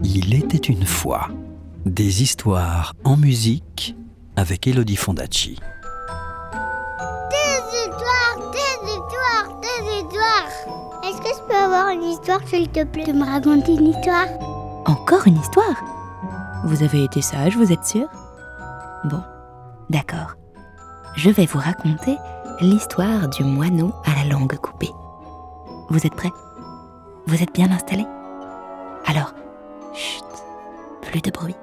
Il était une fois des histoires en musique avec Elodie Fondacci. Des histoires. Est-ce que je peux avoir une histoire, s'il te plaît, de me raconter une histoire? Encore une histoire? Vous avez été sage, vous êtes sûr? Bon, d'accord. Je vais vous raconter l'histoire du moineau à la langue coupée. Vous êtes prêts? Vous êtes bien installés? Alors, chut, plus de bruit,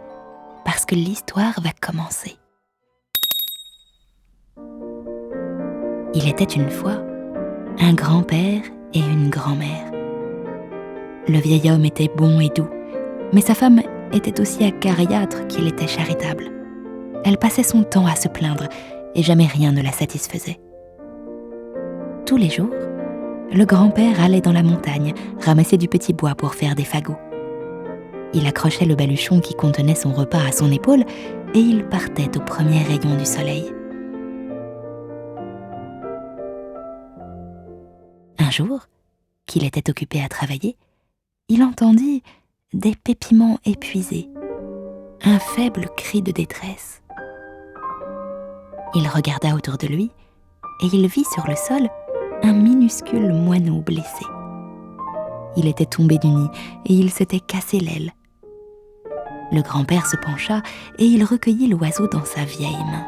parce que l'histoire va commencer. Il était une fois un grand-père et une grand-mère. Le vieil homme était bon et doux, mais sa femme était aussi acariâtre qu'il était charitable. Elle passait son temps à se plaindre et jamais rien ne la satisfaisait. Tous les jours, le grand-père allait dans la montagne ramasser du petit bois pour faire des fagots. Il accrochait le baluchon qui contenait son repas à son épaule et il partait au premier rayon du soleil. Un jour, qu'il était occupé à travailler, il entendit des pépiments épuisés, un faible cri de détresse. Il regarda autour de lui et il vit sur le sol un minuscule moineau blessé. Il était tombé du nid et il s'était cassé l'aile. Le grand-père se pencha et il recueillit l'oiseau dans sa vieille main.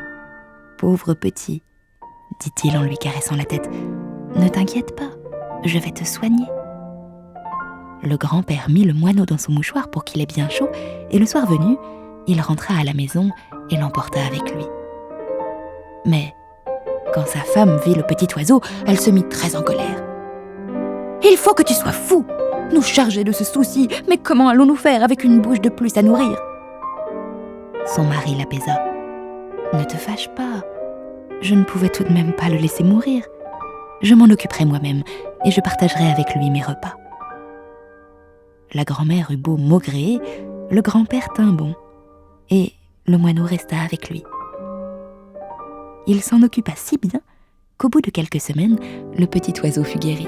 « Pauvre petit, dit-il en lui caressant la tête, ne t'inquiète pas, je vais te soigner. » Le grand-père mit le moineau dans son mouchoir pour qu'il ait bien chaud et le soir venu, il rentra à la maison et l'emporta avec lui. Mais quand sa femme vit le petit oiseau, elle se mit très en colère. « Il faut que tu sois fou! Nous charger de ce souci, mais comment allons-nous faire avec une bouche de plus à nourrir ?» Son mari l'apaisa. « Ne te fâche pas, je ne pouvais tout de même pas le laisser mourir. Je m'en occuperai moi-même et je partagerai avec lui mes repas. » La grand-mère eut beau maugréer, le grand-père tint bon, et le moineau resta avec lui. Il s'en occupa si bien qu'au bout de quelques semaines, le petit oiseau fut guéri.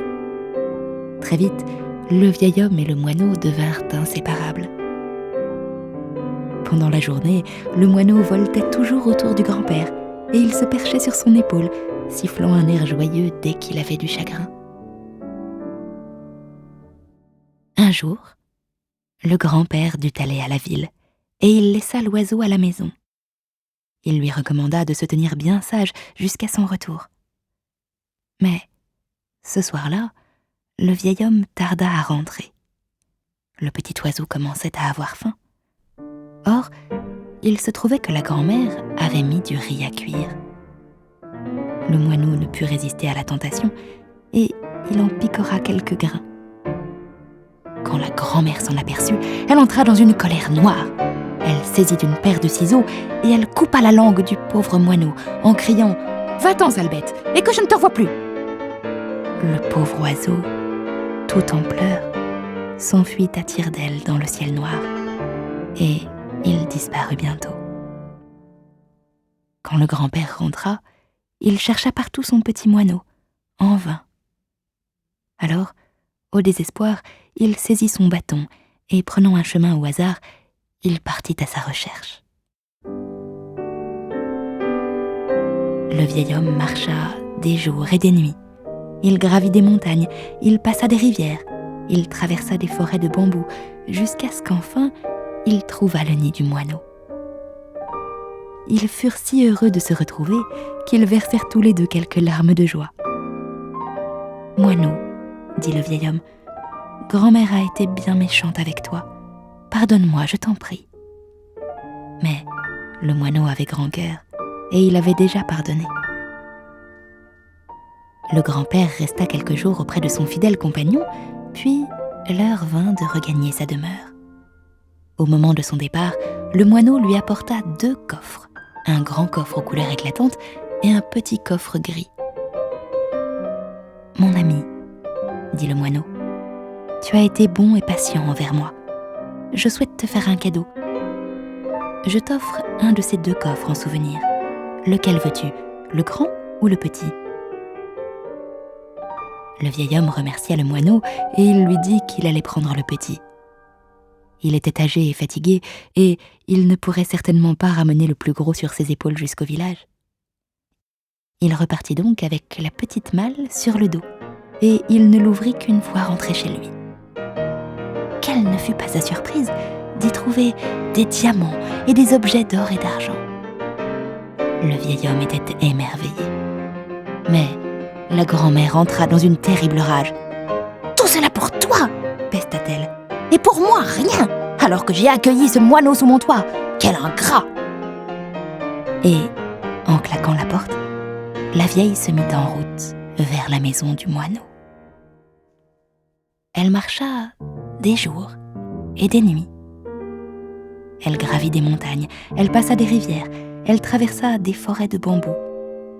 Très vite, le vieil homme et le moineau devinrent inséparables. Pendant la journée, le moineau voltait toujours autour du grand-père et il se perchait sur son épaule, sifflant un air joyeux dès qu'il avait du chagrin. Un jour, le grand-père dut aller à la ville et il laissa l'oiseau à la maison. Il lui recommanda de se tenir bien sage jusqu'à son retour. Mais ce soir-là, le vieil homme tarda à rentrer. Le petit oiseau commençait à avoir faim. Or, il se trouvait que la grand-mère avait mis du riz à cuire. Le moineau ne put résister à la tentation et il en picora quelques grains. Quand la grand-mère s'en aperçut, elle entra dans une colère noire. Elle saisit une paire de ciseaux et elle coupa la langue du pauvre moineau en criant « Va-t'en, sale bête, et que je ne te revoie plus !» Le pauvre oiseau, tout en pleurs, s'enfuit à tire-d'aile dans le ciel noir et il disparut bientôt. Quand le grand-père rentra, il chercha partout son petit moineau, en vain. Alors, au désespoir, il saisit son bâton et, prenant un chemin au hasard, il partit à sa recherche. Le vieil homme marcha des jours et des nuits. Il gravit des montagnes, il passa des rivières, il traversa des forêts de bambous, jusqu'à ce qu'enfin, il trouva le nid du moineau. Ils furent si heureux de se retrouver qu'ils versèrent tous les deux quelques larmes de joie. « Moineau, dit le vieil homme, grand-mère a été bien méchante avec toi. Pardonne-moi, je t'en prie. » Mais le moineau avait grand cœur et il avait déjà pardonné. Le grand-père resta quelques jours auprès de son fidèle compagnon, puis l'heure vint de regagner sa demeure. Au moment de son départ, le moineau lui apporta 2 coffres, un grand coffre aux couleurs éclatantes et un petit coffre gris. « Mon ami, dit le moineau, tu as été bon et patient envers moi. Je souhaite te faire un cadeau. Je t'offre un de ces 2 coffres en souvenir. Lequel veux-tu, le grand ou le petit ? » Le vieil homme remercia le moineau et il lui dit qu'il allait prendre le petit. Il était âgé et fatigué, et il ne pourrait certainement pas ramener le plus gros sur ses épaules jusqu'au village. Il repartit donc avec la petite malle sur le dos, et il ne l'ouvrit qu'une fois rentré chez lui. Quelle ne fut pas sa surprise d'y trouver des diamants et des objets d'or et d'argent. Le vieil homme était émerveillé. Mais la grand-mère entra dans une terrible rage. « Tout cela pour toi !» pesta-t-elle. « Et pour moi, rien, alors que j'ai accueilli ce moineau sous mon toit. Quel ingrat !» Et, en claquant la porte, la vieille se mit en route vers la maison du moineau. Elle marcha des jours et des nuits. Elle gravit des montagnes, elle passa des rivières, elle traversa des forêts de bambous,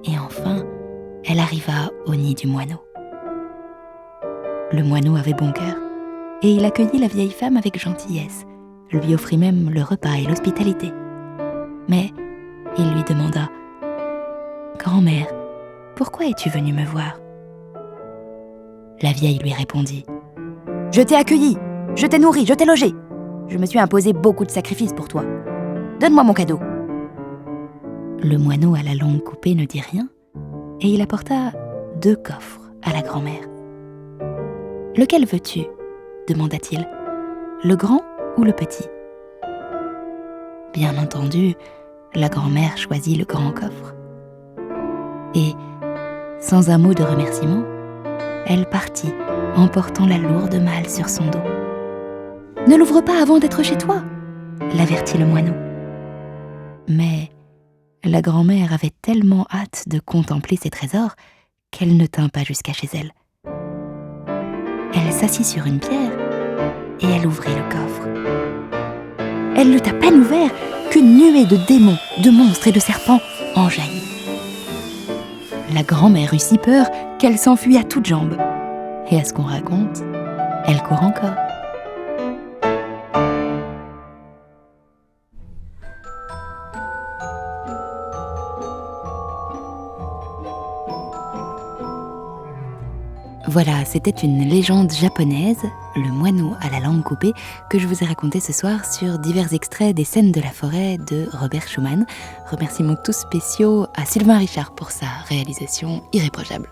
et enfin, elle arriva au nid du moineau. Le moineau avait bon cœur, et il accueillit la vieille femme avec gentillesse, lui offrit même le repas et l'hospitalité. Mais il lui demanda « Grand-mère, pourquoi es-tu venue me voir ?» La vieille lui répondit « Je t'ai accueilli, je t'ai nourri, je t'ai logé. Je me suis imposé beaucoup de sacrifices pour toi. Donne-moi mon cadeau. » Le moineau à la langue coupée ne dit rien, et il apporta 2 coffres à la grand-mère. « Lequel veux-tu » demanda-t-il. « Le grand ou le petit ?» Bien entendu, la grand-mère choisit le grand coffre. Et, sans un mot de remerciement, elle partit, emportant la lourde malle sur son dos. « Ne l'ouvre pas avant d'être chez toi !» l'avertit le moineau. Mais la grand-mère avait tellement hâte de contempler ses trésors qu'elle ne tint pas jusqu'à chez elle. Elle s'assit sur une pierre et elle ouvrit le coffre. Elle l'eut à peine ouvert qu'une nuée de démons, de monstres et de serpents en jaillit. La grand-mère eut si peur qu'elle s'enfuit à toutes jambes. Et à ce qu'on raconte, elle court encore. Voilà, c'était une légende japonaise, le moineau à la langue coupée, que je vous ai raconté ce soir sur divers extraits des Scènes de la forêt de Robert Schumann. Remerciements tous spéciaux à Sylvain Richard pour sa réalisation irréprochable.